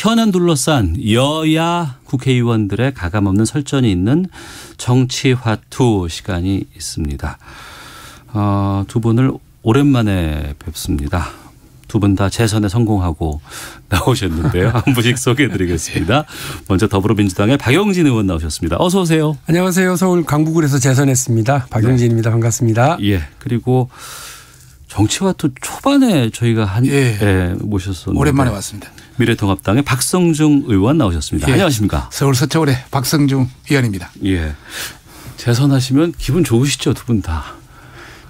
현안 둘러싼 여야 국회의원들의 가감없는 설전이 있는 정치화투 시간이 있습니다. 두 분을 오랜만에 뵙습니다. 두 분 다 재선에 성공하고 나오셨는데요. 한 분씩 소개해드리겠습니다. 먼저 더불어민주당의 박영진 의원 나오셨습니다. 어서 오세요. 안녕하세요. 서울 강북구에서 재선했습니다. 박영진입니다. 반갑습니다. 예. 그리고 정치화투 초반에 저희가 모셨었는데 오랜만에 왔습니다. 미래통합당의 박성중 의원 나오셨습니다. 예. 안녕하십니까? 서울 서초구의 박성중 의원입니다. 예. 재선하시면 기분 좋으시죠, 두 분 다?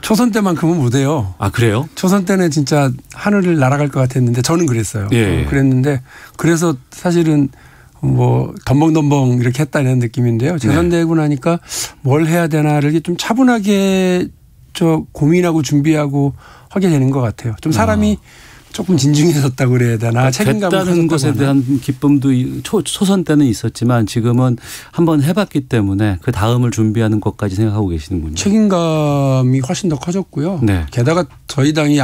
초선 때만큼은 못해요. 아, 그래요? 초선 때는 진짜 하늘을 날아갈 것 같았는데 저는 그랬어요. 예. 그랬는데 그래서 사실은 뭐 덤벙덤벙 이렇게 했다는 느낌인데요. 재선되고 나니까 뭘 해야 되나를 좀 차분하게 고민하고 준비하고 하게 되는 것 같아요. 좀 사람이 조금 진중해졌다고 그래야 되나. 책임감을 됐다는 것에 대한 기쁨도 초선 때는 있었지만 지금은 한번 해봤기 때문에 그 다음을 준비하는 것까지 생각하고 계시는군요. 책임감이 훨씬 더 커졌고요. 네. 게다가 저희 당이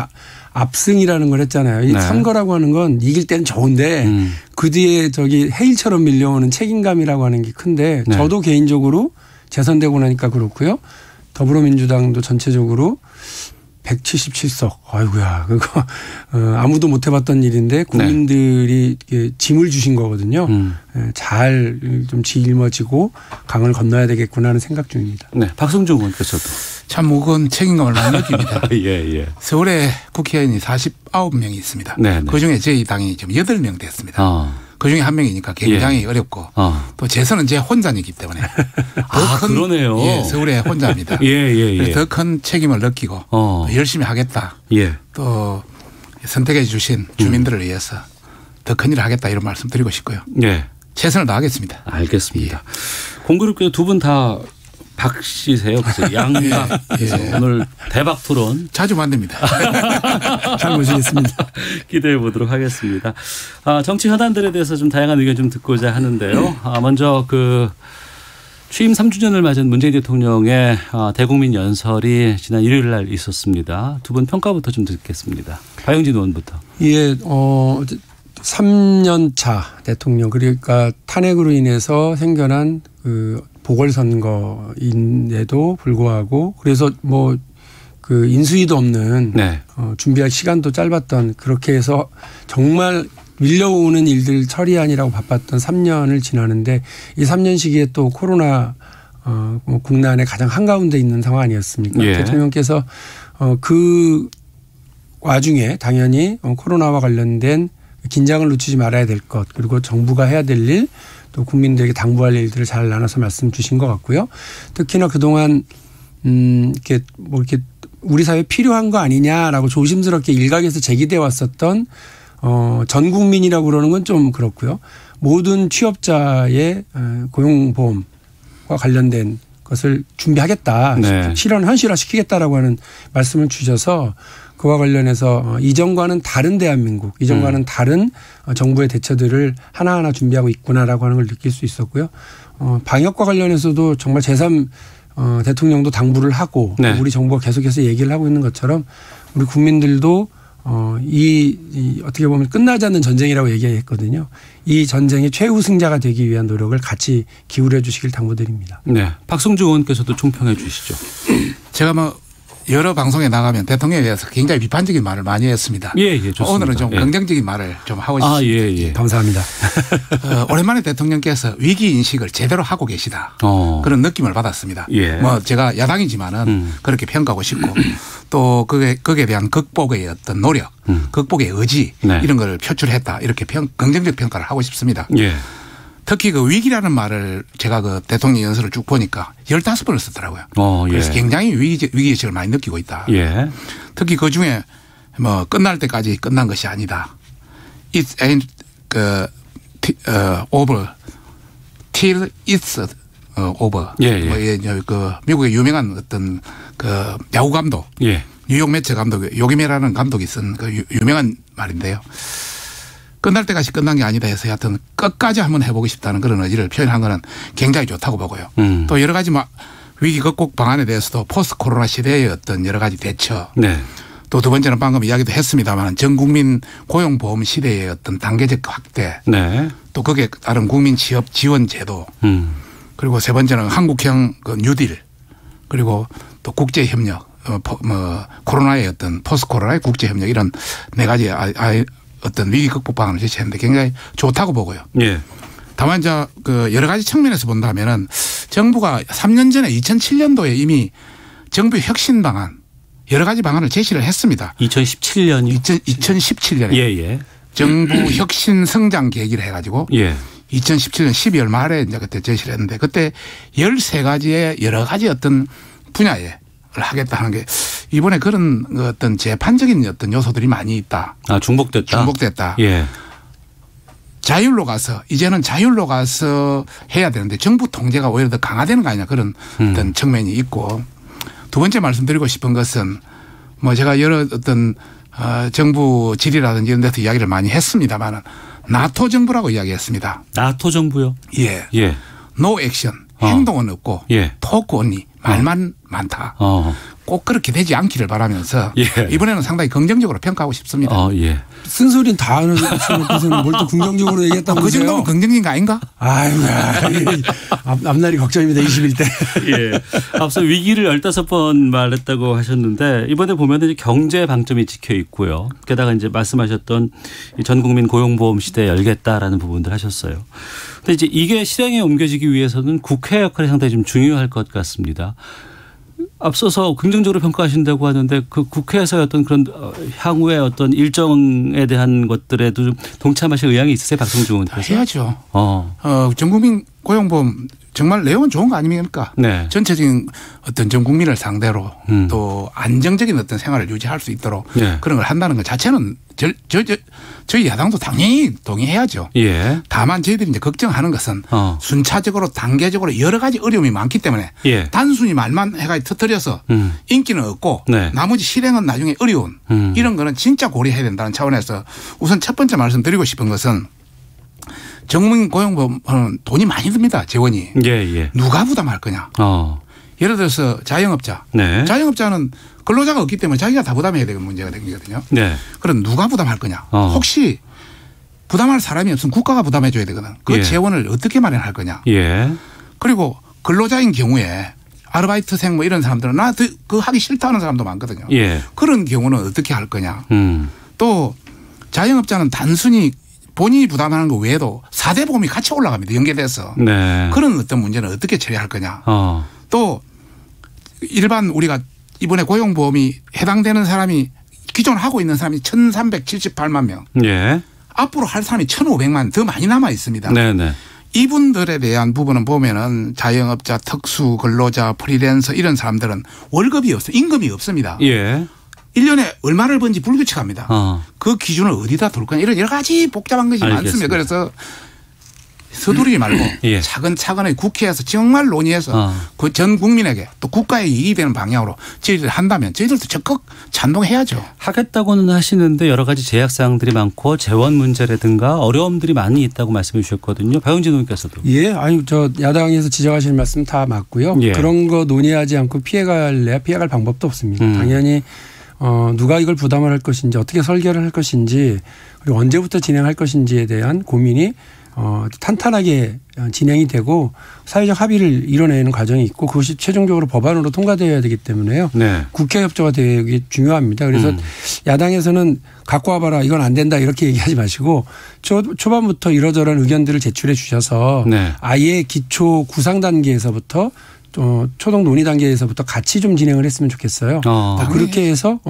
압승이라는 걸 했잖아요. 이 네. 선거라고 하는 건 이길 때는 좋은데 그 뒤에 해일처럼 밀려오는 책임감이라고 하는 게 큰데 네. 저도 개인적으로 재선되고 나니까 그렇고요. 더불어민주당도 전체적으로 177석. 아이고야. 그거 아무도 못 해봤던 일인데 국민들이 짐을 주신 거거든요. 잘 좀 짊어지고 강을 건너야 되겠구나 하는 생각 중입니다. 네. 박성중 의원께서도. 참 무거운 책임감을 많이 느낍니다. 예. 서울에 국회의원이 49명이 있습니다. 네. 그중에 저희 당이 지금 8명 됐습니다. 그중에 한 명이니까 굉장히 어렵고 또 재선은 제 혼자이기 때문에 그러네요. 예, 서울에 혼자입니다. 예. 더 큰 책임을 느끼고 또 열심히 하겠다. 예. 또 선택해 주신 주민들을 위해서 더 큰 일을 하겠다 이런 말씀 드리고 싶고요. 예. 최선을 다하겠습니다. 알겠습니다. 공교롭게도 두 분 다 박씨세요. 그래서 양박. 오늘 대박 토론. 자주 만듭니다. 잘 모시겠습니다. 기대해 보도록 하겠습니다. 정치 현안들에 대해서 좀 다양한 의견 좀 듣고자 하는데요. 먼저 취임 3주년을 맞은 문재인 대통령의 대국민 연설이 지난 일요일 날 있었습니다. 두 분 평가부터 좀 듣겠습니다. 박영진 의원부터. 예, 3년 차 대통령 그러니까 탄핵으로 인해서 생겨난 보궐선거인데도 불구하고 그래서 인수위도 없는 준비할 시간도 짧았던 그렇게 해서 정말 밀려오는 일들 처리하느라고 바빴던 3년을 지나는데 이 3년 시기에 또 코로나 국난의 가장 한가운데 있는 상황 아니었습니까? 예. 대통령께서 그 와중에 당연히 코로나와 관련된 긴장을 놓치지 말아야 될 것 그리고 정부가 해야 될 일 또 국민들에게 당부할 일들을 잘 나눠서 말씀 주신 것 같고요. 특히나 그동안 이렇게 우리 사회에 필요한 거 아니냐라고 조심스럽게 일각에서 제기돼 왔었던 전 국민이라고 그러는 건 좀 그렇고요. 모든 취업자의 고용보험과 관련된 것을 준비하겠다. 네. 현실화시키겠다라고 하는 말씀을 주셔서 그와 관련해서 이전과는 다른 대한민국, 이전과는 다른 정부의 대처들을 하나하나 준비하고 있구나라고 하는 걸 느낄 수 있었고요. 방역과 관련해서도 정말 제3 대통령도 당부를 하고 우리 정부가 계속해서 얘기를 하고 있는 것처럼 우리 국민들도 어떻게 보면 끝나지 않는 전쟁이라고 얘기했거든요. 이 전쟁의 최우승자가 되기 위한 노력을 같이 기울여 주시길 당부드립니다. 네. 박성중 의원께서도 총평해 주시죠. 제가 여러 방송에 나가면 대통령에 대해서 굉장히 비판적인 말을 많이 했습니다. 예, 좋습니다. 오늘은 좀 긍정적인 말을 좀 하고 싶습니다. 예. 감사합니다. 오랜만에 대통령께서 위기 인식을 제대로 하고 계시다. 그런 느낌을 받았습니다. 예. 제가 야당이지만은 그렇게 평가하고 싶고 또 거기에 대한 극복의 어떤 노력, 극복의 의지 이런 걸 표출했다. 이렇게 긍정적 평가를 하고 싶습니다. 예. 특히 위기라는 말을 제가 대통령 연설을 쭉 보니까 15번을 썼더라고요. 그래서 굉장히 위기의식을 많이 느끼고 있다. 예. 특히 그중에 끝날 때까지 끝난 것이 아니다. It ain't over till it's over. 미국의 유명한 어떤 야구 감독. 뉴욕 매체 감독 요기메라는 감독이 쓴 유명한 말인데요. 끝날 때까지 끝난 게 아니다 해서 하여튼 끝까지 한번 해보고 싶다는 그런 의지를 표현한 거는 굉장히 좋다고 보고요. 또 여러 가지 위기 극복 방안에 대해서도 포스트 코로나 시대의 어떤 여러 가지 대처 또 두 번째는 방금 이야기도 했습니다만 전 국민 고용보험 시대의 어떤 단계적 확대. 네. 또 거기에 따른 국민 취업 지원 제도. 그리고 세 번째는 한국형 그 뉴딜. 그리고 또 국제협력. 코로나의 어떤 포스트 코로나의 국제협력 이런 네 가지 어떤 위기 극복 방안을 제시했는데 굉장히 좋다고 보고요. 예. 다만 이제 그 여러 가지 측면에서 본다면은 정부가 3년 전에 2007년도에 이미 정부 혁신 방안 여러 가지 방안을 제시를 했습니다. 2017년이요? 2017년에 예. 정부 혁신 성장 계획을 해가지고 2017년 12월 말에 이제 그때 제시를 했는데 그때 13가지의 여러 가지 어떤 분야에 하겠다는 게 이번에 그런 어떤 재판적인 어떤 요소들이 많이 있다. 아, 중복됐다. 예. 자율로 가서 이제는 자율로 가서 해야 되는데 정부 통제가 오히려 더 강화되는 거 아니냐 그런 어떤 측면이 있고 두 번째 말씀드리고 싶은 것은 뭐 제가 여러 어떤 정부 질의라든지 이런 데서 이야기를 많이 했습니다만 나토 정부라고 이야기했습니다. 나토 정부요? 예. 노 액션. 행동은 없고 토크 언니 말만 많다. 꼭 그렇게 되지 않기를 바라면서 이번에는 상당히 긍정적으로 평가하고 싶습니다. 쓴소리는 다 하는 것에서는 뭘 또 긍정적으로 얘기했다고 그 정도면 긍정적인 거 아닌가? 아유, 앞날이 걱정입니다. 21대. 예. 앞서 위기를 15번 말했다고 하셨는데 이번에 보면 경제 방점이 찍혀 있고요. 게다가 이제 말씀하셨던 전 국민 고용보험 시대 열겠다라는 부분들 하셨어요. 근데 이제 이게 실행에 옮겨지기 위해서는 국회 역할이 상당히 좀 중요할 것 같습니다. 앞서서 긍정적으로 평가하신다고 하는데 그 국회에서의 어떤 그런 향후의 어떤 일정에 대한 것들에도 좀 동참하실 의향이 있으세요? 박성중 의원께서? 해야죠. 전 국민 고용보험 정말 내용은 좋은 거 아닙니까? 네. 전체적인 어떤 전 국민을 상대로 또 안정적인 어떤 생활을 유지할 수 있도록 그런 걸 한다는 것 자체는 저희 야당도 당연히 동의해야죠. 다만 저희들이 이제 걱정하는 것은 순차적으로 단계적으로 여러 가지 어려움이 많기 때문에 단순히 말만 해가 터뜨려서 인기는 없고 나머지 실행은 나중에 어려운 이런 거는 진짜 고려해야 된다는 차원에서 우선 첫 번째 말씀드리고 싶은 것은 전국민 고용보험은 돈이 많이 듭니다. 재원이. 누가 부담할 거냐. 예를 들어서 자영업자. 자영업자는 근로자가 없기 때문에 자기가 다 부담해야 되는 문제가 되거든요. 그럼 누가 부담할 거냐. 혹시 부담할 사람이 없으면 국가가 부담해 줘야 되거든. 그 재원을 어떻게 마련할 거냐. 그리고 근로자인 경우에 아르바이트생 뭐 이런 사람들은 나 그거 하기 싫다 하는 사람도 많거든요. 그런 경우는 어떻게 할 거냐. 또 자영업자는 단순히 본인이 부담하는 것 외에도 4대 보험이 같이 올라갑니다. 연계돼서. 그런 어떤 문제는 어떻게 처리할 거냐. 또 일반 우리가 이번에 고용보험이 해당되는 사람이 기존 하고 있는 사람이 1378만 명. 앞으로 할 사람이 1500만 더 많이 남아 있습니다. 이분들에 대한 부분은 보면은 자영업자, 특수 근로자, 프리랜서 이런 사람들은 월급이 없어요. 임금이 없습니다. 1년에 얼마를 번지 불규칙합니다. 그 기준을 어디다 둘 거냐 이런 여러 가지 복잡한 것이 많습니다. 그래서 서두르지 말고 차근차근히 국회에서 정말 논의해서 그 전 국민에게 또 국가에 이익이 되는 방향으로 저희들이 한다면 저희들도 적극 찬동해야죠. 하겠다고는 하시는데 여러 가지 제약사항들이 많고 재원 문제라든가 어려움들이 많이 있다고 말씀해 주셨거든요. 박용진 의원께서도. 아니 저 야당에서 지적하시는 말씀 다 맞고요. 그런 거 논의하지 않고 피해갈 방법도 없습니다. 당연히 누가 이걸 부담을 할 것인지 어떻게 설계를 할 것인지 그리고 언제부터 진행할 것인지에 대한 고민이 탄탄하게 진행이 되고 사회적 합의를 이뤄내는 과정이 있고 그것이 최종적으로 법안으로 통과되어야 되기 때문에요. 국회 협조가 되게 중요합니다. 그래서 야당에서는 갖고 와봐라 이건 안 된다 이렇게 얘기하지 마시고 초반부터 이러저러한 의견들을 제출해 주셔서 아예 기초 구상 단계에서부터 초동 논의 단계에서부터 같이 좀 진행을 했으면 좋겠어요. 그렇게 해서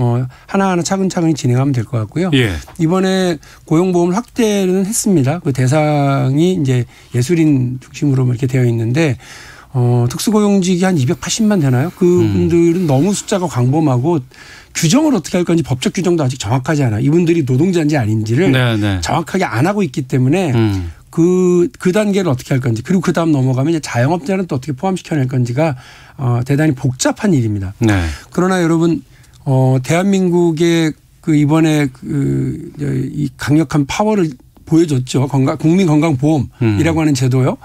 하나하나 차근차근히 진행하면 될 것 같고요. 이번에 고용보험 확대는 했습니다. 그 대상이 이제 예술인 중심으로 이렇게 되어 있는데 특수고용직이 한 280만 되나요? 그분들은 너무 숫자가 광범하고 규정을 어떻게 할 건지 법적 규정도 아직 정확하지 않아요. 이분들이 노동자인지 아닌지를 정확하게 안 하고 있기 때문에 그 단계를 어떻게 할 건지 그리고 그다음 넘어가면 이제 자영업자는 또 어떻게 포함시켜낼 건지가 대단히 복잡한 일입니다. 그러나 여러분 대한민국의 그 이번에 이 강력한 파워를 보여줬죠. 국민건강보험이라고 하는 제도요.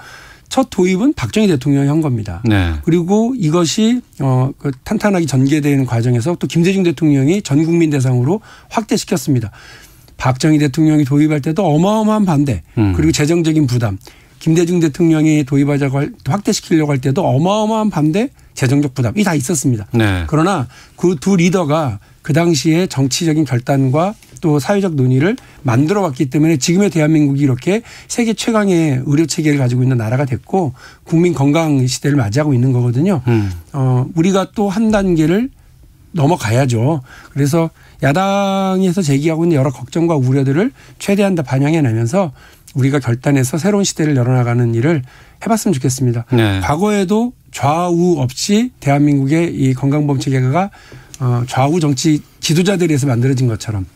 첫 도입은 박정희 대통령이 한 겁니다. 네. 그리고 이것이 그 탄탄하게 전개되는 과정에서 또 김대중 대통령이 전 국민 대상으로 확대시켰습니다. 박정희 대통령이 도입할 때도 어마어마한 반대 그리고 재정적인 부담. 김대중 대통령이 도입하자고 확대시키려고 할 때도 어마어마한 반대, 재정적 부담이 다 있었습니다. 네. 그러나 그 두 리더가 그 당시에 정치적인 결단과 또 사회적 논의를 만들어 왔기 때문에 지금의 대한민국이 이렇게 세계 최강의 의료 체계를 가지고 있는 나라가 됐고 국민 건강 시대를 맞이하고 있는 거거든요. 우리가 또 한 단계를 넘어가야죠. 그래서 야당에서 제기하고 있는 여러 걱정과 우려들을 최대한 다 반영해내면서 우리가 결단해서 새로운 시대를 열어나가는 일을 해봤으면 좋겠습니다. 네. 과거에도 좌우 없이 대한민국의 이 건강보험 체계가 좌우 정치 지도자들에 의해서 만들어진 것처럼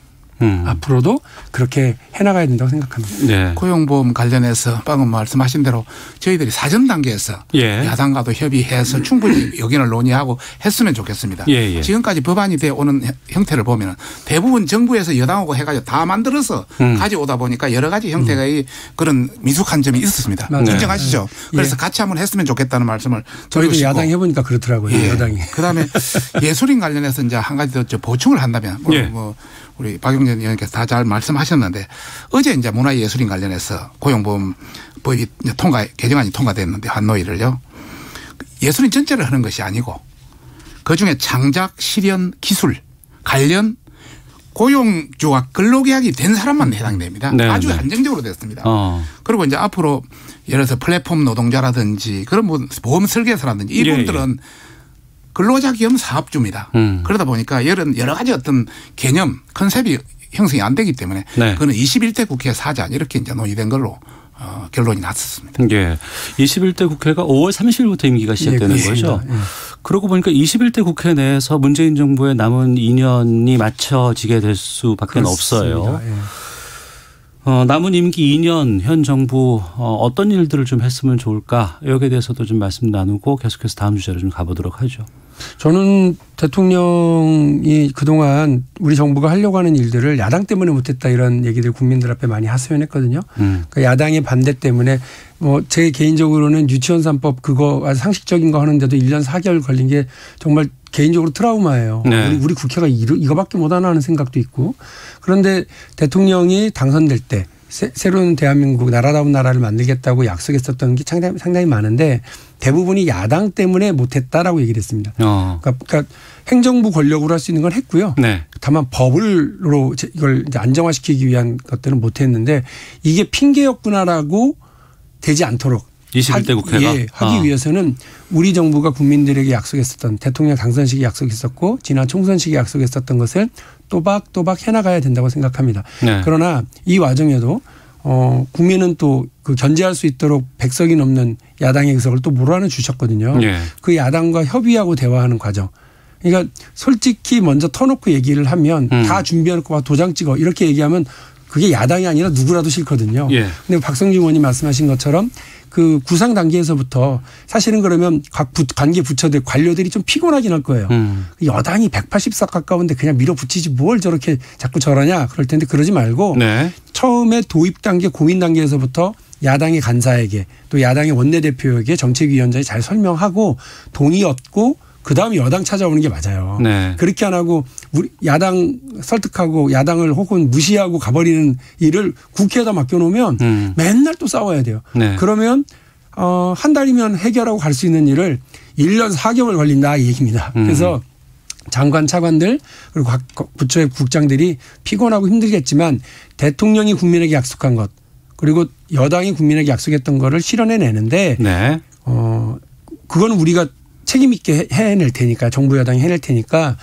앞으로도 그렇게 해나가야 된다고 생각합니다. 네. 고용보험 관련해서 방금 말씀하신 대로 저희들이 사전 단계에서 야당과도 협의해서 충분히 의견을 논의하고 했으면 좋겠습니다. 지금까지 법안이 되어 오는 형태를 보면 대부분 정부에서 여당하고 해가지고 다 만들어서 가져오다 보니까 여러 가지 형태의 그런 미숙한 점이 있었습니다. 인정하시죠? 그래서 같이 한번 했으면 좋겠다는 말씀을 드리고 싶고. 야당 해보니까 그렇더라고요. 여당이. 그다음에 예술인 관련해서 이제 한 가지 더 보충을 한다면 우리 박용진 의원께서 다 잘 말씀하셨는데 어제 이제 문화예술인 관련해서 고용보험법이 개정안이 통과됐는데 환노위를요. 예술인 전체를 하는 것이 아니고 그중에 창작, 실현, 기술 관련 고용주와 근로계약이 된 사람만 해당됩니다. 네, 아주 한정적으로 됐습니다. 그리고 이제 앞으로 예를 들어서 플랫폼 노동자라든지 그런 보험 설계사라든지 이분들은 근로자 겸 사업주입니다. 그러다 보니까 여러 가지 어떤 개념, 컨셉이 형성이 안 되기 때문에 그거는 21대 국회 사전 이렇게 이제 논의된 걸로 결론이 났었습니다. 예. 21대 국회가 5월 30일부터 임기가 시작되는 거죠. 그러고 보니까 21대 국회 내에서 문재인 정부의 남은 2년이 맞춰지게 될 수밖에 없어요. 남은 임기 2년 현 정부 어떤 일들을 좀 했으면 좋을까 여기에 대해서도 좀 말씀 나누고 계속해서 다음 주제로 좀 가보도록 하죠. 저는 대통령이 그동안 우리 정부가 하려고 하는 일들을 야당 때문에 못했다 이런 얘기들 국민들 앞에 많이 하소연했거든요. 그러니까 야당의 반대 때문에 제 개인적으로는 유치원 3법 그거 아주 상식적인 거 하는데도 1년 4개월 걸린 게 정말 개인적으로 트라우마예요. 네. 우리 국회가 이거밖에 못하나 하는 생각도 있고. 그런데 대통령이 당선될 때 새로운 대한민국 나라다운 나라를 만들겠다고 약속했었던 게 상당히 많은데 대부분이 야당 때문에 못했다라고 얘기를 했습니다. 그러니까 행정부 권력으로 할 수 있는 건 했고요. 네. 다만 법으로 이걸 이제 안정화시키기 위한 것들은 못했는데 이게 핑계였구나라고 되지 않도록 21대 국회가 하기 위해서는 우리 정부가 국민들에게 약속했었던 대통령 당선 시기 약속했었고 지난 총선 시기 약속했었던 것을 또박또박 해나가야 된다고 생각합니다. 네. 그러나 이 와중에도 국민은 또 그 견제할 수 있도록 100석이 넘는 야당의 의석을 또 몰아내 주셨거든요. 네. 그 야당과 협의하고 대화하는 과정. 그러니까 솔직히 먼저 터놓고 얘기를 하면 다 준비해놓고 도장 찍어 이렇게 얘기하면 그게 야당이 아니라 누구라도 싫거든요. 그런데 예. 박성준 의원님 말씀하신 것처럼 그 구상 단계에서부터 사실은 그러면 각 관계 부처들 관료들이 좀 피곤하긴 할 거예요. 여당이 180석 가까운데 그냥 밀어붙이지 뭘 저렇게 자꾸 저러냐 그럴 텐데 그러지 말고 네. 처음에 도입 단계 고민 단계에서부터 야당의 간사에게 또 야당의 원내대표에게 정책위원장이 잘 설명하고 동의 얻고 그다음에 여당 찾아오는 게 맞아요. 네. 그렇게 안 하고 우리 야당 설득하고 야당을 혹은 무시하고 가버리는 일을 국회에다 맡겨놓으면 맨날 또 싸워야 돼요. 네. 그러면 한 달이면 해결하고 갈 수 있는 일을 1년 4개월 걸린다 이 얘기입니다. 그래서 장관 차관들 그리고 각 부처의 국장들이 피곤하고 힘들겠지만 대통령이 국민에게 약속한 것 그리고 여당이 국민에게 약속했던 거를 실현해내는데 네. 그거는 우리가 책임 있게 해낼 테니까 정부 여당이 해낼 테니까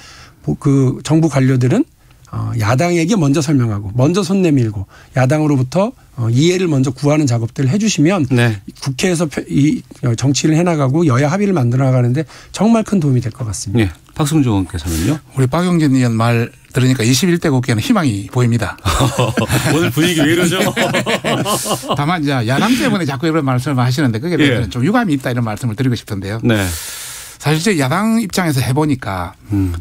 그 정부 관료들은 야당에게 먼저 설명하고 먼저 손 내밀고 야당으로부터 이해를 먼저 구하는 작업들을 해 주시면 네. 국회에서 이 정치를 해나가고 여야 합의를 만들어 나가는데 정말 큰 도움이 될 것 같습니다. 네. 박승주 의원께서는요. 우리 박용진 의원 말 들으니까 21대 국회는 희망이 보입니다. 오늘 분위기 왜 이러죠? 다만 이제 야당 때문에 자꾸 이런 말씀을 하시는데 그게 예. 좀 유감이 있다 이런 말씀을 드리고 싶은데요. 네. 사실 저 야당 입장에서 해보니까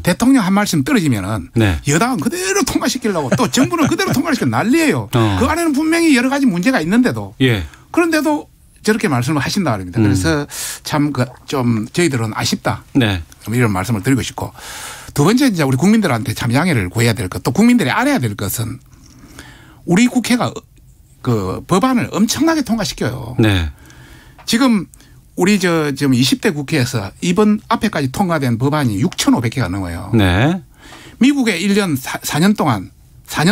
대통령 한 말씀 떨어지면은 네. 여당은 그대로 통과시키려고 또 정부는 그대로 통과시키고 난리예요. 그 안에는 분명히 여러 가지 문제가 있는데도 예. 그런데도 저렇게 말씀을 하신다 말입니다. 그래서 참 좀 저희들은 아쉽다. 네. 이런 말씀을 드리고 싶고 두 번째 이제 우리 국민들한테 참 양해를 구해야 될 것 또 국민들이 알아야 될 것은 우리 국회가 그 법안을 엄청나게 통과시켜요. 네. 지금 우리 지금 20대 국회에서 이번 앞에까지 통과된 법안이 6,500개가 넘어요. 네. 미국에 1년 4년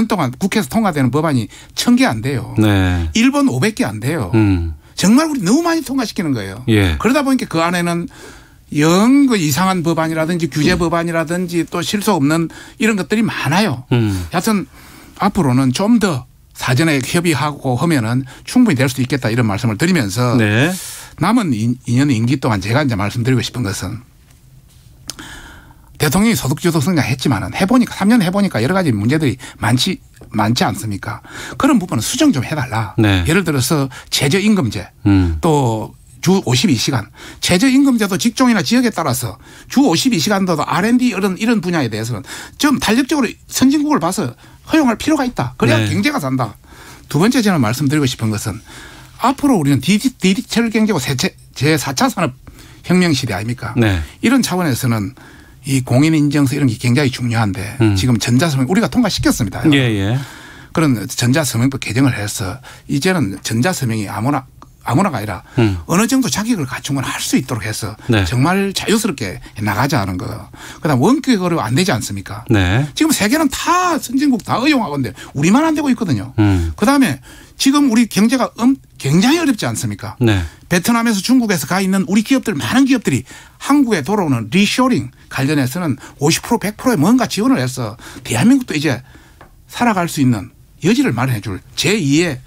동안 국회에서 통과되는 법안이 1,000개 안 돼요. 네. 일본 500개 안 돼요. 정말 우리 너무 많이 통과시키는 거예요. 예. 그러다 보니까 그 안에는 영 그 이상한 법안이라든지 규제 법안이라든지 또 실수 없는 이런 것들이 많아요. 하여튼 앞으로는 좀 더 사전에 협의하고 하면은 충분히 될 수 있겠다 이런 말씀을 드리면서 네. 남은 2년 임기 동안 제가 이제 말씀드리고 싶은 것은 대통령이 소득주도 성장했지만은 해보니까 3년 해보니까 여러 가지 문제들이 많지 않습니까? 그런 부분은 수정 좀 해달라. 네. 예를 들어서 최저임금제 또 주 52시간 최저임금제도 직종이나 지역에 따라서 주 52시간도 R&D 이런 분야에 대해서는 좀 단력적으로 선진국을 봐서 허용할 필요가 있다. 그래야 네. 경제가 산다. 두 번째 저는 말씀드리고 싶은 것은 앞으로 우리는 디지털 경제고 제4차 산업혁명 시대 아닙니까? 네. 이런 차원에서는 이 공인인증서 이런 게 굉장히 중요한데 지금 전자서명 우리가 통과시켰습니다. 예, 예. 그런 전자서명법 개정을 해서 이제는 전자서명이 아무나가 아니라 어느 정도 자격을 갖춘 건 할 수 있도록 해서 네. 정말 자유스럽게 나가자 하는 거. 그다음 원격 의료 안 되지 않습니까? 네. 지금 세계는 다 선진국 다 의용하건데 우리만 안 되고 있거든요. 그다음에 지금 우리 경제가 굉장히 어렵지 않습니까? 네. 베트남에서 중국에서 가 있는 우리 기업들 많은 기업들이 한국에 돌아오는 리쇼링 관련해서는 50% 100%의 뭔가 지원을 해서 대한민국도 이제 살아갈 수 있는 여지를 마련해 줄 제2의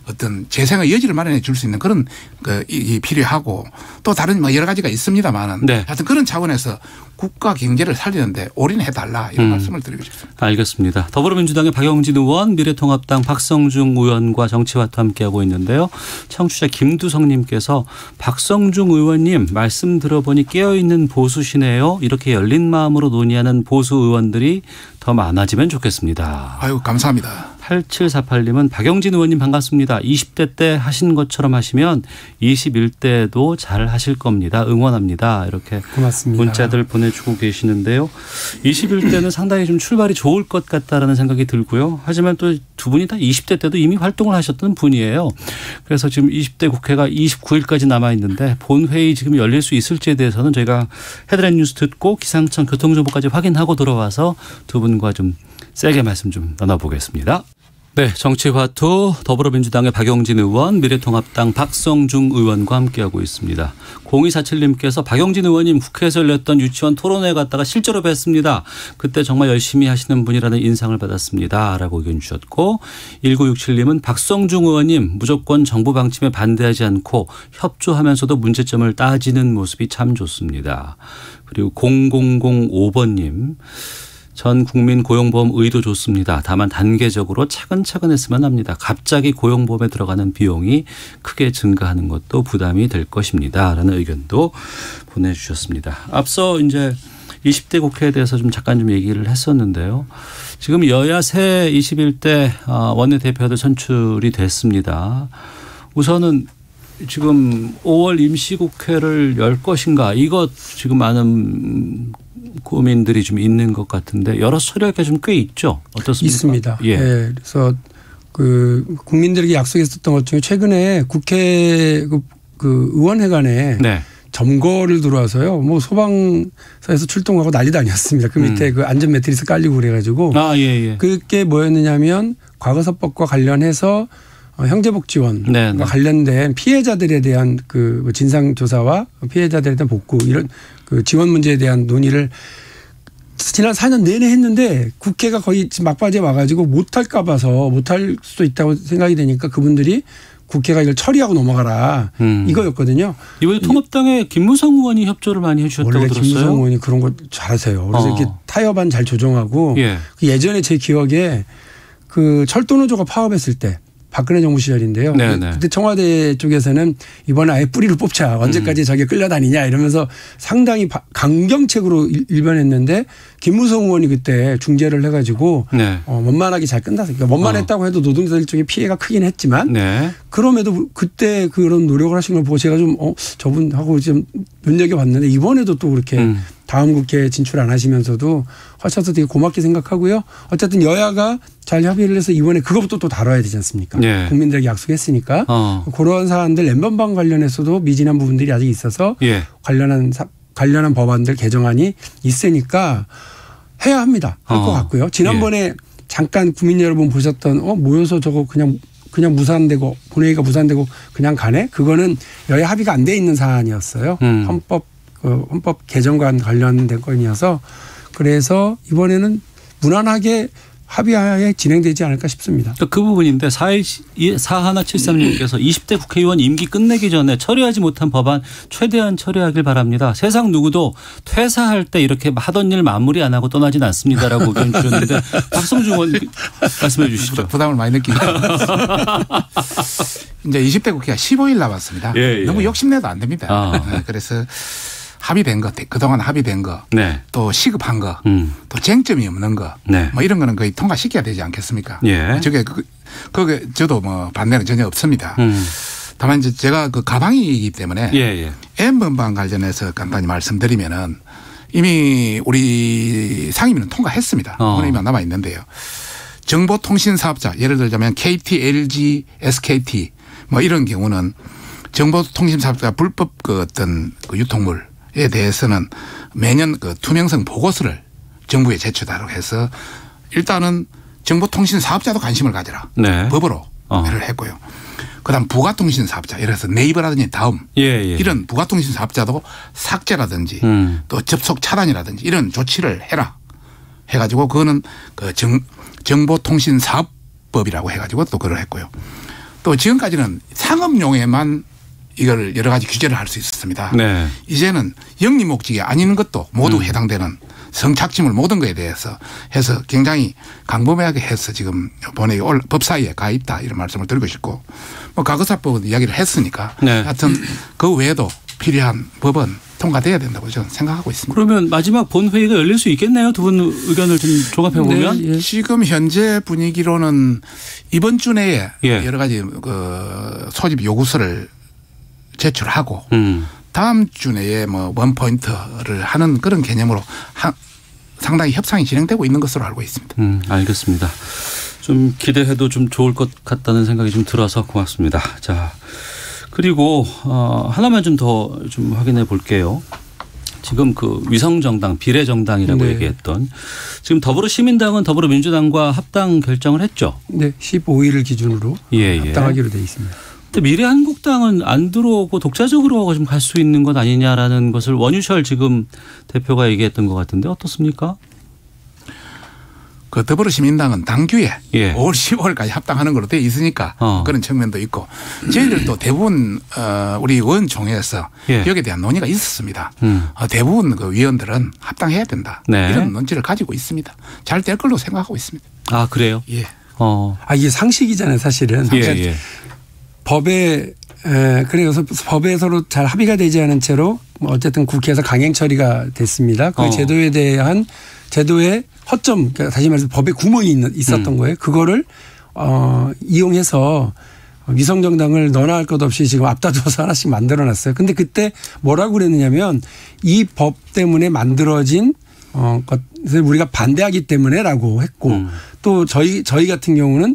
어떤 재생의 여지를 마련해 줄 수 있는 그런 이 필요하고 또 다른 뭐 여러 가지가 있습니다만은 네. 하여튼 그런 차원에서 국가 경제를 살리는데 올인해 달라 이런 말씀을 드리고 싶습니다. 알겠습니다. 더불어민주당의 박영진 의원, 미래통합당 박성중 의원과 정치와투 함께하고 있는데요. 청취자 김두성님께서 박성중 의원님 말씀 들어보니 깨어있는 보수시네요. 이렇게 열린 마음으로 논의하는 보수 의원들이 더 많아지면 좋겠습니다. 아유 감사합니다. 8748님은 박영진 의원님 반갑습니다. 20대 때 하신 것처럼 하시면 21대에도 잘 하실 겁니다. 응원합니다. 이렇게 고맙습니다. 문자들 보내주고 계시는데요. 21대는 상당히 좀 출발이 좋을 것 같다라는 생각이 들고요. 하지만 또 두 분이 다 20대 때도 이미 활동을 하셨던 분이에요. 그래서 지금 20대 국회가 29일까지 남아있는데 본회의 지금 열릴 수 있을지에 대해서는 저희가 헤드라인 뉴스 듣고 기상청 교통정보까지 확인하고 들어와서 두 분과 좀 세게 말씀 좀 나눠보겠습니다. 네, 정치화투 더불어민주당의 박영진 의원, 미래통합당 박성중 의원과 함께하고 있습니다. 0247님께서 박영진 의원님 국회에서 열렸던 유치원 토론회 갔다가 실제로 뵀습니다. 그때 정말 열심히 하시는 분이라는 인상을 받았습니다. 라고 의견 주셨고 1967님은 박성중 의원님 무조건 정부 방침에 반대하지 않고 협조하면서도 문제점을 따지는 모습이 참 좋습니다. 그리고 0005번님. 전 국민 고용보험 의도 좋습니다. 다만 단계적으로 차근차근 했으면 합니다. 갑자기 고용보험에 들어가는 비용이 크게 증가하는 것도 부담이 될 것입니다. 라는 의견도 보내주셨습니다. 앞서 이제 20대 국회에 대해서 좀 잠깐 좀 얘기를 했었는데요. 지금 여야 새 21대 원내대표들 선출이 됐습니다. 우선은 지금 5월 임시국회를 열 것인가 이것 지금 많은 고민들이 좀 있는 것 같은데 여러 소리가 좀 꽤 있죠. 어떻습니까? 있습니다. 예. 네, 그래서 그 국민들에게 약속했었던 것 중에 최근에 국회 그 의원회관에 네. 점거를 들어와서요. 뭐 소방서에서 출동하고 난리도 아니었습니다. 그 밑에 그 안전 매트리스 깔리고 그래가지고. 예. 그게 뭐였느냐면 과거사법과 관련해서 형제복지원과 관련된 피해자들에 대한 그 진상조사와 피해자들에 대한 복구 이런 그 지원 문제에 대한 논의를 지난 4년 내내 했는데 국회가 거의 막바지에 와가지고 못할까 봐서 못할 수도 있다고 생각이 되니까 그분들이 국회가 이걸 처리하고 넘어가라 이거였거든요. 이번에 통합당의 김무성 의원이 협조를 많이 해 주셨다고 들었어요. 김무성 의원이 그런 거 잘하세요. 그래서 이렇게 타협안 잘 조정하고 예전에 제 기억에 그 철도노조가 파업했을 때 박근혜 정부 시절인데요. 네네. 그때 청와대 쪽에서는 이번에 아예 뿌리를 뽑자. 언제까지 저게 끌려다니냐 이러면서 상당히 강경책으로 일변했는데 김무성 의원이 그때 중재를 해가지고 네. 원만하게 잘 끝났어요. 그러니까 원만했다고 해도 노동자들 쪽에 피해가 크긴 했지만 네. 그럼에도 그때 그런 노력을 하신 걸 보고 제가 좀 저분하고 좀 눈여겨봤는데 이번에도 또 그렇게 다음 국회에 진출 안 하시면서도 하셔서 되게 고맙게 생각하고요. 어쨌든 여야가 잘 협의를 해서 이번에 그것부터 또 다뤄야 되지 않습니까? 네. 국민들에게 약속했으니까 그런 사안들 엠번방 관련해서도 미진한 부분들이 아직 있어서 예. 관련한 법안들 개정안이 있으니까 해야 합니다. 할 것 같고요. 지난번에 예. 잠깐 국민 여러분 보셨던 모여서 저거 그냥 무산되고 본회의가 무산되고 그냥 가네? 그거는 여야 합의가 안 돼 있는 사안이었어요. 헌법 개정과 관련된 건이어서 그래서 이번에는 무난하게 합의하에 진행되지 않을까 싶습니다. 그 부분인데 4173님께서 20대 국회의원 임기 끝내기 전에 처리하지 못한 법안 최대한 처리하길 바랍니다. 세상 누구도 퇴사할 때 이렇게 하던 일 마무리 안 하고 떠나진 않습니다라고 의견 주셨는데 박성중 의원 말씀해 주시죠. 부담을 많이 느끼죠. 이제 20대 국회가 15일 남았습니다. 예, 예. 너무 욕심내도 안 됩니다. 그래서 합의된 것, 그동안 합의된 거, 네. 또 시급한 거, 또 쟁점이 없는 거, 네. 뭐 이런 거는 거의 통과시켜야 되지 않겠습니까? 예. 그게 저도 뭐 반대는 전혀 없습니다. 다만 이제 제가 그 가방이기 때문에 N번방 관련해서 간단히 말씀드리면은 이미 우리 상임위는 통과했습니다. 본회의만 남아 있는데요. 정보통신사업자 예를 들자면 KT, LG, SKT 뭐 이런 경우는 정보통신사업자 불법 그 어떤 그 유통물 에 대해서는 매년 그 투명성 보고서를 정부에 제출하도록 해서 일단은 정보통신 사업자도 관심을 가져라. 네. 법으로 를 했고요. 그다음 부가통신 사업자 예를 들어서 네이버라든지 다음 이런 부가통신 사업자도 삭제라든지 또 접속 차단이라든지 이런 조치를 해라 해가지고 그거는 그 정보통신 사업법이라고 해가지고 또 그걸 했고요. 또 지금까지는 상업용에만 이걸 여러 가지 규제를 할 수 있었습니다. 네. 이제는 영리 목적이 아닌 것도 모두 해당되는 성착취물 모든 것에 대해서 해서 굉장히 강범위하게 해서 지금 본회의 법사위에 가 있다 이런 말씀을 드리고 싶고 뭐 과거사법은 이야기를 했으니까 네. 하여튼 그 외에도 필요한 법은 통과돼야 된다고 저는 생각하고 있습니다. 그러면 마지막 본회의가 열릴 수 있겠네요. 두 분 의견을 좀 조합해 보면. 네. 지금 현재 분위기로는 이번 주 내에 여러 가지 그 소집 요구서를 제출하고 다음 주 내에 뭐 원포인트를 하는 그런 개념으로 상당히 협상이 진행되고 있는 것으로 알고 있습니다. 알겠습니다. 좀 기대해도 좀 좋을 것 같다는 생각이 좀 들어서 고맙습니다. 자, 그리고 하나만 좀 더 좀 확인해 볼게요. 지금 그 위성정당 비례정당이라고 네. 얘기했던 지금 더불어시민당은 더불어민주당과 합당 결정을 했죠. 네. 15일을 기준으로 합당하기로 되어 있습니다. 근데 미래한국당은 안 들어오고 독자적으로 좀 갈 수 있는 것 아니냐라는 것을 원유철 지금 대표가 얘기했던 것 같은데 어떻습니까? 그 더불어시민당은 당규에 5월 10월까지 합당하는 걸로 되어 있으니까 그런 측면도 있고 저희들도 대부분 우리 의원총회에서 여기에 대한 논의가 있었습니다. 대부분 그 위원들은 합당해야 된다. 네. 이런 논지를 가지고 있습니다. 잘 될 걸로 생각하고 있습니다. 아 그래요? 예. 이게 상식이잖아요 사실은. 그러니까 법에 그래서 법에 서로 잘 합의가 되지 않은 채로 어쨌든 국회에서 강행 처리가 됐습니다. 그 제도에 대한 제도의 허점, 그러니까 다시 말해서 법에 구멍이 있었던 거예요. 그거를 이용해서 위성정당을 너나 할 것 없이 지금 앞다퉈서 하나씩 만들어놨어요. 근데 그때 뭐라고 그랬느냐면 이 법 때문에 만들어진 것을 우리가 반대하기 때문에라고 했고 또 저희 같은 경우는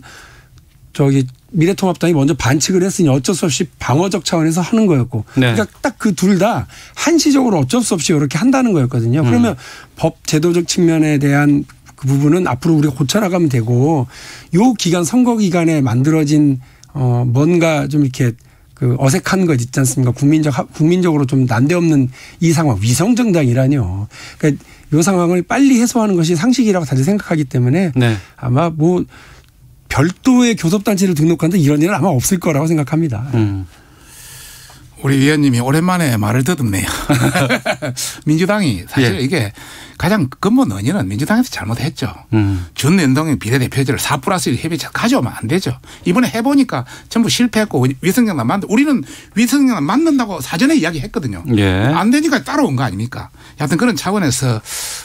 미래통합당이 먼저 반칙을 했으니 어쩔 수 없이 방어적 차원에서 하는 거였고 네. 그러니까 딱 그 둘 다 한시적으로 어쩔 수 없이 이렇게 한다는 거였거든요. 그러면 법 제도적 측면에 대한 그 부분은 앞으로 우리가 고쳐나가면 되고 요 기간 선거 기간에 만들어진 뭔가 좀 이렇게 그 어색한 것 있지 않습니까? 국민적으로 좀 난데없는 이 상황 위성정당이라뇨. 그러니까 요 상황을 빨리 해소하는 것이 상식이라고 다들 생각하기 때문에 네. 아마 뭐 별도의 교섭단체를 등록한다 이런 일은 아마 없을 거라고 생각합니다. 우리 위원님이 오랜만에 말을 더듬네요. 민주당이 사실 이게 가장 근본 원인은 민주당에서 잘못했죠. 준연동형 비례대표제를 4+1 협의체 가져오면 안 되죠. 이번에 해보니까 전부 실패했고 위성정당 만든 우리는 위성정당 만든다고 사전에 이야기했거든요. 안 되니까 따라온 거 아닙니까? 여하튼 그런 차원에서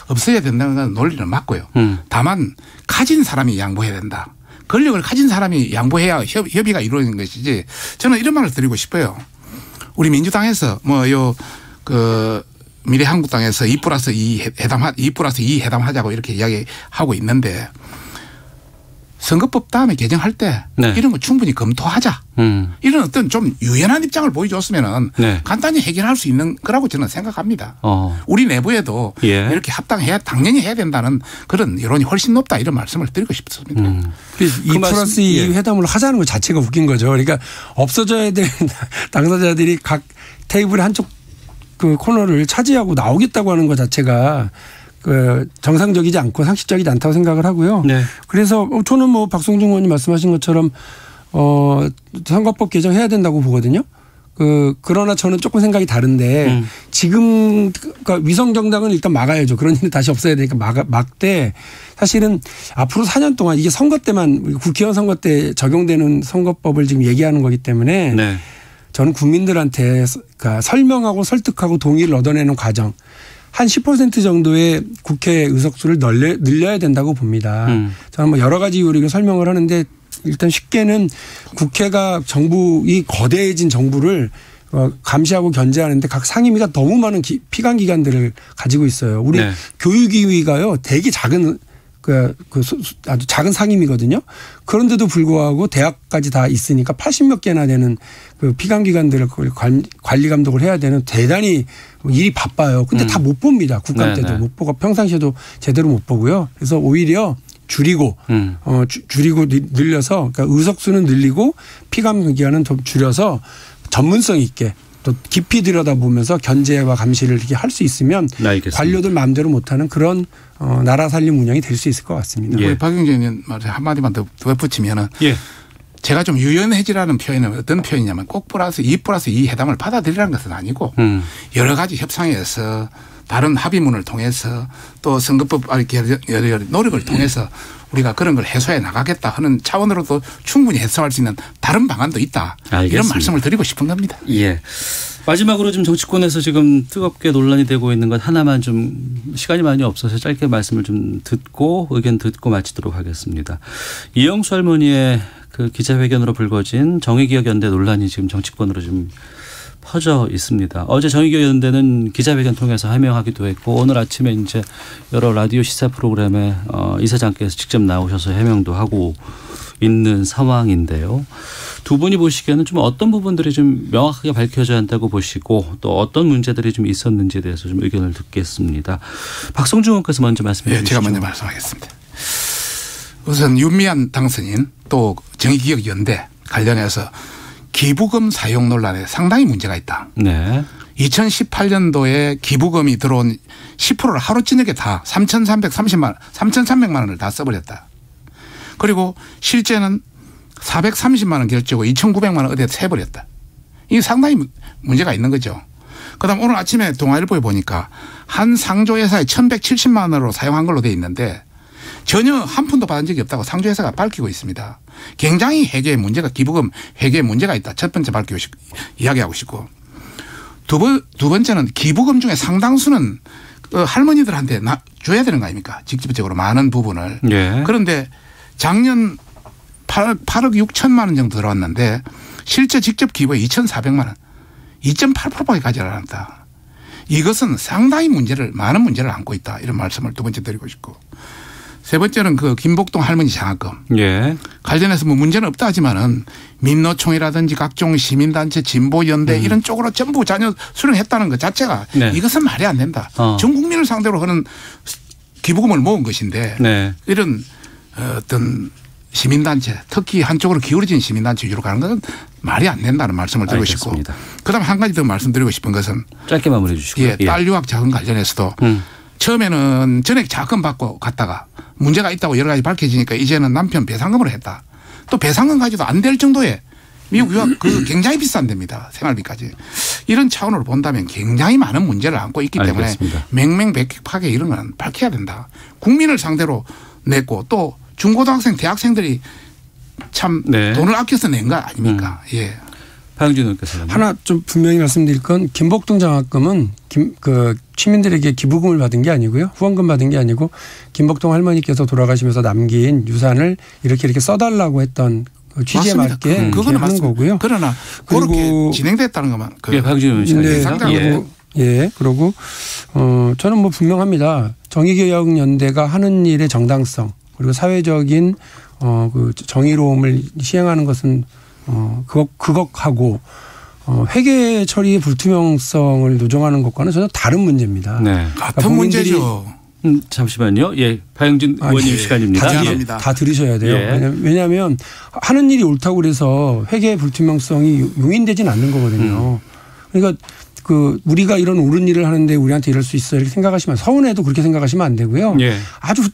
없어야 된다는 건 논리는 맞고요. 다만 가진 사람이 양보해야 된다. 권력을 가진 사람이 양보해야 협의가 이루어지는 것이지 저는 이런 말을 드리고 싶어요. 우리 민주당에서 미래한국당에서 2+2 회담하자고 이렇게 이야기하고 있는데 선거법 다음에 개정할 때 이런 거 충분히 검토하자. 이런 어떤 좀 유연한 입장을 보여줬으면 간단히 해결할 수 있는 거라고 저는 생각합니다. 우리 내부에도 이렇게 합당해야 당연히 해야 된다는 그런 여론이 훨씬 높다 이런 말씀을 드리고 싶습니다. 2+2 회담을 하자는 것 자체가 웃긴 거죠. 그러니까 없어져야 될 당사자들이 각 테이블 한쪽 그 코너를 차지하고 나오겠다고 하는 것 자체가 정상적이지 않고 상식적이지 않다고 생각을 하고요. 그래서 저는 뭐 박성중 의원님 말씀하신 것처럼 선거법 개정해야 된다고 보거든요. 그러나 저는 조금 생각이 다른데 지금 그러니까 위성정당은 일단 막아야죠. 그런 일은 다시 없어야 되니까 막되 사실은 앞으로 4년 동안 이게 선거 때만 국회의원 선거 때 적용되는 선거법을 지금 얘기하는 거기 때문에 저는 국민들한테 그러니까 설명하고 설득하고 동의를 얻어내는 과정 한 10% 정도의 국회 의석수를 늘려야 된다고 봅니다. 저는 뭐 여러 가지 이유로 설명을 하는데 일단 쉽게는 국회가 이 거대해진 정부를 감시하고 견제하는데 각 상임위가 너무 많은 피감기관들을 가지고 있어요. 우리 교육위가요 되게 작은 아주 작은 상임이거든요. 그런데도 불구하고 대학까지 다 있으니까 80몇 개나 되는 그 피감기관들을 관리 감독을 해야 되는 대단히 일이 바빠요. 근데 다 못 봅니다. 국감 때도 못 보고 평상시에도 제대로 못 보고요. 그래서 오히려 줄이고 늘려서 그러니까 의석수는 늘리고 피감기관은 좀 줄여서 전문성 있게 또 깊이 들여다보면서 견제와 감시를 이렇게 할 수 있으면 관료들 마음대로 못하는 그런 나라 살림 운영이 될 수 있을 것 같습니다. 우리 박영진 의원 말에 한마디만 더 덧붙이면 제가 좀 유연해지라는 표현은 어떤 표현이냐면 꼭 +2 회담을 받아들이라는 것은 아니고 여러 가지 협상에서 다른 합의문을 통해서 또 선거법 여러 노력을 통해서 우리가 그런 걸 해소해 나가겠다 하는 차원으로도 충분히 해소할 수 있는 다른 방안도 있다. 알겠습니다. 이런 말씀을 드리고 싶은 겁니다. 마지막으로 좀 정치권에서 지금 뜨겁게 논란이 되고 있는 것 하나만 좀 시간이 많이 없어서 짧게 말씀을 좀 듣고 의견 듣고 마치도록 하겠습니다. 이영수 할머니의 그 기자회견으로 불거진 정의기억연대 논란이 지금 정치권으로 좀 퍼져 있습니다. 어제 정의기억연대는 기자회견 통해서 해명하기도 했고 오늘 아침에 이제 여러 라디오 시사 프로그램에 이사장께서 직접 나오셔서 해명도 하고 있는 상황인데요. 두 분이 보시기에는 좀 어떤 부분들이 좀 명확하게 밝혀져야 한다고 보시고 또 어떤 문제들이 좀 있었는지에 대해서 좀 의견을 듣겠습니다. 박성중 의원께서 먼저 말씀해 주시죠. 제가 먼저 말씀하겠습니다. 우선 윤미향 당선인 또 정의기억연대 관련해서 기부금 사용 논란에 상당히 문제가 있다. 2018년도에 기부금이 들어온 10%를 하루 저녁에 다 3,300만 원을 다 써버렸다. 그리고 실제는 430만 원 결제고 2,900만 원 어디에 세버렸다. 이게 상당히 문제가 있는 거죠. 그다음 오늘 아침에 동아일보에 보니까 한 상조회사에 1,170만 원으로 사용한 걸로 돼 있는데 전혀 한 푼도 받은 적이 없다고 상조회사가 밝히고 있습니다. 굉장히 회계에 문제가 기부금 회계에 문제가 있다. 첫 번째 이야기하고 싶고 두 번째는 기부금 중에 상당수는 할머니들한테 줘야 되는 거 아닙니까? 직접적으로 많은 부분을. 그런데 작년 8억 6천만 원 정도 들어왔는데 실제 직접 기부에 2,400만 원 2.8%밖에 가지 않았다. 이것은 상당히 많은 문제를 안고 있다. 이런 말씀을 두 번째 드리고 싶고 세 번째는 그 김복동 할머니 장학금 관련해서 뭐 문제는 없다 하지만은 민노총이라든지 각종 시민단체 진보연대 이런 쪽으로 전부 자녀 수령했다는 것 자체가 이것은 말이 안 된다. 전 국민을 상대로 하는 기부금을 모은 것인데 이런 어떤 시민단체 특히 한쪽으로 기울어진 시민단체 위주로 가는 것은 말이 안 된다는 말씀을 드리고 싶고 그다음 한 가지 더 말씀드리고 싶은 것은 짧게 마무리해 주시고요. 딸 유학 자금 관련해서도 처음에는 전액 자금 받고 갔다가 문제가 있다고 여러 가지 밝혀지니까 이제는 남편 배상금으로 했다. 또 배상금 가지도 안 될 정도의 미국 유학 굉장히 비싼 데입니다. 생활비까지. 이런 차원으로 본다면 굉장히 많은 문제를 안고 있기 때문에 알겠습니다. 맹맹백백하게 이런 건 밝혀야 된다. 국민을 상대로 냈고 또 중고등학생 대학생들이 참 네. 돈을 아껴서 낸 거 아닙니까? 예. 박영진 의원께서는 하나 좀 분명히 말씀드릴 건 김복동 장학금은 시민들에게 기부금을 받은 게 아니고요. 후원금 받은 게 아니고 김복동 할머니께서 돌아가시면서 남긴 유산을 이렇게 써달라고 했던 취지에 맞습니다. 맞게 그거는 하는 거고요. 그러나 그렇게 진행됐다는 것만. 예, 박영진 의원. 예. 그리고 저는 뭐 분명합니다. 정의개혁연대가 하는 일의 정당성 그리고 사회적인 그 정의로움을 시행하는 것은 그것하고 회계 처리의 불투명성을 누정하는 것과는 전혀 다른 문제입니다. 네. 같은 문제죠. 잠시만요. 예, 박영진 의원님 시간입니다. 다 들으셔야 돼요. 예. 왜냐하면 하는 일이 옳다고 그래서 회계의 불투명성이 용인되진 않는 거거든요. 그러니까 우리가 이런 옳은 일을 하는데 우리한테 이럴 수 있어 이렇게 생각하시면 서운해도 그렇게 생각하시면 안 되고요. 예. 아주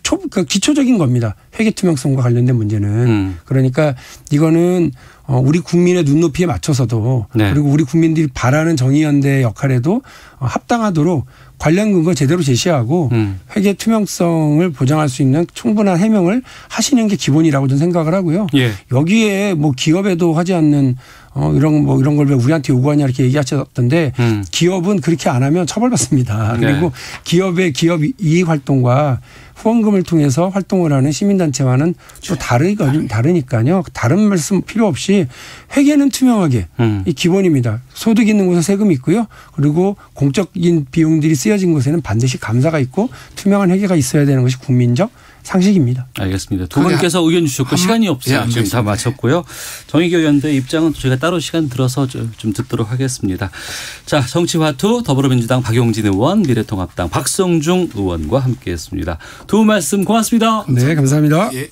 기초적인 겁니다. 회계 투명성과 관련된 문제는. 그러니까 이거는 우리 국민의 눈높이에 맞춰서도 네. 그리고 우리 국민들이 바라는 정의연대의 역할에도 합당하도록 관련 근거 제대로 제시하고 회계 투명성을 보장할 수 있는 충분한 해명을 하시는 게 기본이라고 저는 생각을 하고요. 예. 여기에 뭐 기업에도 하지 않는 이런 걸 왜 우리한테 요구하냐 이렇게 얘기하셨던데 기업은 그렇게 안 하면 처벌받습니다. 네. 그리고 기업 이익 활동과 후원금을 통해서 활동을 하는 시민단체와는 또 다르니까요. 다른 말씀 필요 없이 회계는 투명하게 이 기본입니다. 소득 있는 곳에 세금이 있고요. 그리고 공적인 비용들이 쓰여진 곳에는 반드시 감사가 있고 투명한 회계가 있어야 되는 것이 국민적 상식입니다. 알겠습니다. 두 분께서 의견 주셨고 시간이 없어요. 예, 지금 다 마쳤고요. 정의교연대 입장은 저희가 따로 시간 들어서 좀 듣도록 하겠습니다. 자, 정치화투 더불어민주당 박용진 의원, 미래통합당 박성중 의원과 함께했습니다. 두 분 말씀 고맙습니다. 네, 감사합니다. 예.